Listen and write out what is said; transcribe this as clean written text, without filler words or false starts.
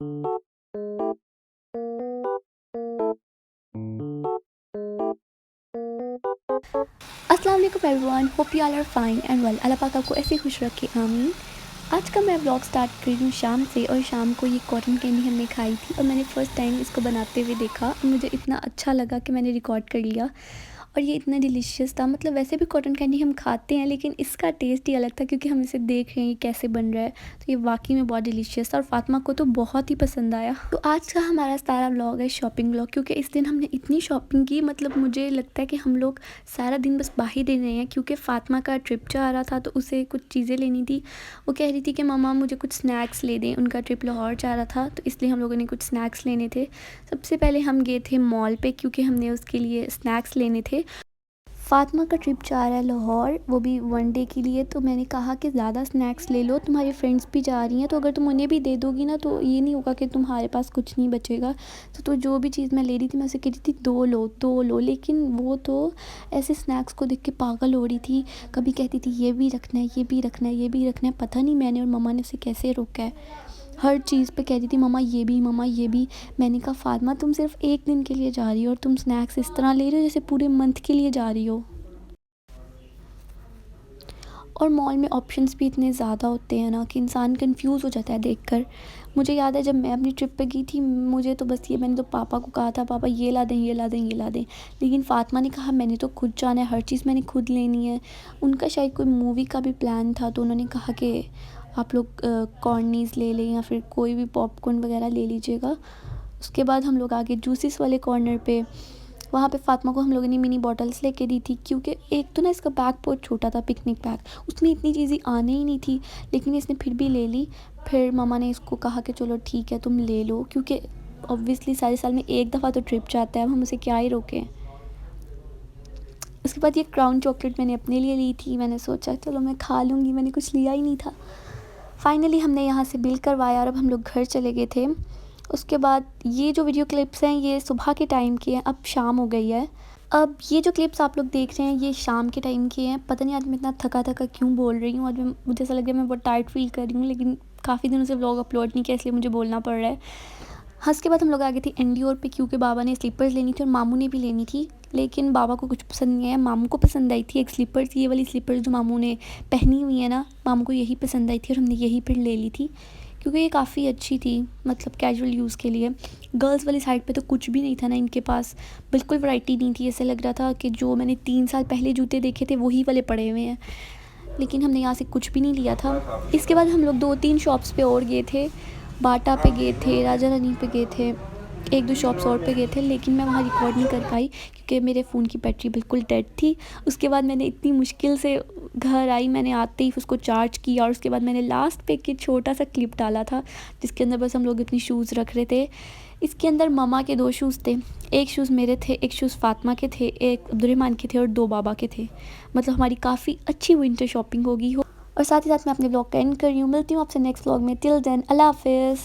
अस्सलाम वालेकुम everyone, hope you all are fine and well. अल्लाह पाक आपको ऐसे खुश रखे, आमीन। आज का मैं व्लॉग स्टार्ट कर रही हूँ शाम से, और शाम को ये कॉटन कैंडी हमने खाई थी और मैंने फ़र्स्ट टाइम इसको बनाते हुए देखा और मुझे इतना अच्छा लगा कि मैंने रिकॉर्ड कर लिया। और ये इतना डिलीशियस था। मतलब वैसे भी कॉटन कैंडी हम खाते हैं, लेकिन इसका टेस्ट ही अलग था क्योंकि हम इसे देख रहे हैं ये कैसे बन रहा है। तो ये वाकई में बहुत डिलीशियस था और फातिमा को तो बहुत ही पसंद आया। तो आज का हमारा सारा व्लॉग है शॉपिंग व्लॉग, क्योंकि इस दिन हमने इतनी शॉपिंग की, मतलब मुझे लगता है कि हम लोग सारा दिन बस बाहर दे रहे हैं। क्योंकि फातिमा का ट्रिप जा रहा था तो उसे कुछ चीज़ें लेनी थी। वो कह रही थी कि मम्मा मुझे कुछ स्नैक्स ले दें, उनका ट्रिप लाहौर जा रहा था तो इसलिए हम लोगों ने कुछ स्नैक्स लेने थे। सबसे पहले हम गए थे मॉल पे क्योंकि हमने उसके लिए स्नैक्स लेने थे। फातिमा का ट्रिप जा रहा है लाहौर, वो भी 1 डे के लिए। तो मैंने कहा कि ज़्यादा स्नैक्स ले लो, तुम्हारी फ्रेंड्स भी जा रही हैं, तो अगर तुम उन्हें भी दे दोगी ना तो ये नहीं होगा कि तुम्हारे पास कुछ नहीं बचेगा। तो जो भी चीज़ मैं ले रही थी मैं उसे कह रही थी 2 लो 2 लो, लेकिन वो तो ऐसे स्नैक्स को देख के पागल हो रही थी। कभी कहती थी ये भी रखना है, ये भी रखना है, ये भी रखना है। पता नहीं मैंने और मम्मा ने उसे कैसे रोका है। हर चीज़ पे कह रही थी मम्मा ये भी, मम्मा ये भी। मैंने कहा फातिमा तुम सिर्फ एक दिन के लिए जा रही हो और तुम स्नैक्स इस तरह ले रही हो जैसे पूरे मंथ के लिए जा रही हो। और मॉल में ऑप्शंस भी इतने ज़्यादा होते हैं ना कि इंसान कंफ्यूज हो जाता है देखकर। मुझे याद है जब मैं अपनी ट्रिप पे गई थी, मुझे तो बस ये, मैंने तो पापा को कहा था पापा ये ला दें, ये ला दें, ये ला दें। लेकिन फातिमा ने कहा मैंने तो खुद जाना है, हर चीज़ मैंने खुद लेनी है। उनका शायद कोई मूवी का भी प्लान था तो उन्होंने कहा कि आप लोग कॉर्नीज़ ले लें या फिर कोई भी पॉपकॉर्न वगैरह ले लीजिएगा। उसके बाद हम लोग आगे जूसेस वाले कॉर्नर पे, वहाँ पे फातिमा को हम लोगों ने मिनी बॉटल्स लेके दी थी। क्योंकि एक तो ना इसका बैग बहुत छोटा था, पिकनिक बैग, उसमें इतनी चीज़ें आने ही नहीं थी, लेकिन इसने फिर भी ले ली। फिर मम्मा ने इसको कहा कि चलो ठीक है तुम ले लो, क्योंकि ऑब्वियसली सारे साल में एक दफ़ा तो ट्रिप जाता है, अब हम उसे क्या ही रोकें। उसके बाद ये क्राउन चॉकलेट मैंने अपने लिए ली थी, मैंने सोचा चलो मैं खा लूँगी, मैंने कुछ लिया ही नहीं था। फाइनली हमने यहाँ से बिल करवाया और अब हम लोग घर चले गए थे। उसके बाद ये जो वीडियो क्लिप्स हैं ये सुबह के टाइम की हैं, अब शाम हो गई है। अब ये जो क्लिप्स आप लोग देख रहे हैं ये शाम के टाइम के हैं। पता नहीं आज मैं इतना थका थका क्यों बोल रही हूँ, आज मुझे ऐसा लग रहा है मैं बहुत टायर्ड फील कर रही हूँ, लेकिन काफ़ी दिनों से व्लॉग अपलोड नहीं किया इसलिए मुझे बोलना पड़ रहा है। हाँ, उसके बाद हम लोग आ गए थे एंडियोर पे क्योंकि बाबा ने स्लीपर्स लेनी थी और मामू ने भी लेनी थी। लेकिन बाबा को कुछ पसंद नहीं आया, मामू को पसंद आई थी एक स्लीपर्स, ये वाली स्लीपर्स जो मामू ने पहनी हुई है ना, मामू को यही पसंद आई थी और हमने यही फिर ले ली थी क्योंकि ये काफ़ी अच्छी थी, मतलब कैजुअल यूज़ के लिए। गर्ल्स वाली साइड पे तो कुछ भी नहीं था ना इनके पास, बिल्कुल वैरायटी नहीं थी। ऐसे लग रहा था कि जो मैंने 3 साल पहले जूते देखे थे वही वाले पड़े हुए हैं। लेकिन हमने यहाँ से कुछ भी नहीं लिया था। इसके बाद हम लोग 2-3 शॉप्स पे और गए थे। बाटा पे गए थे, राजा रानी पे गए थे, 1-2 शॉप्स और पे गए थे, लेकिन मैं वहाँ रिकॉर्ड नहीं कर पाई क्योंकि मेरे फ़ोन की बैटरी बिल्कुल डेड थी। उसके बाद मैंने इतनी मुश्किल से घर आई, मैंने आते ही उसको चार्ज किया और उसके बाद मैंने लास्ट पे एक छोटा सा क्लिप डाला था जिसके अंदर बस हम लोग अपनी शूज़ रख रहे थे। इसके अंदर मम्मा के 2 शूज़ थे, एक शूज़ मेरे थे, एक शूज़ फातिमा के थे, एक अब्दुर्रहमान के थे और 2 बाबा के थे। मतलब हमारी काफ़ी अच्छी विंटर शॉपिंग होगी। और साथ ही साथ मैं अपने व्लॉग का एंड कर रही हूँ। मिलती हूँ आपसे नेक्स्ट व्लॉग में। टिल देन अल्लाह हाफ़िज़।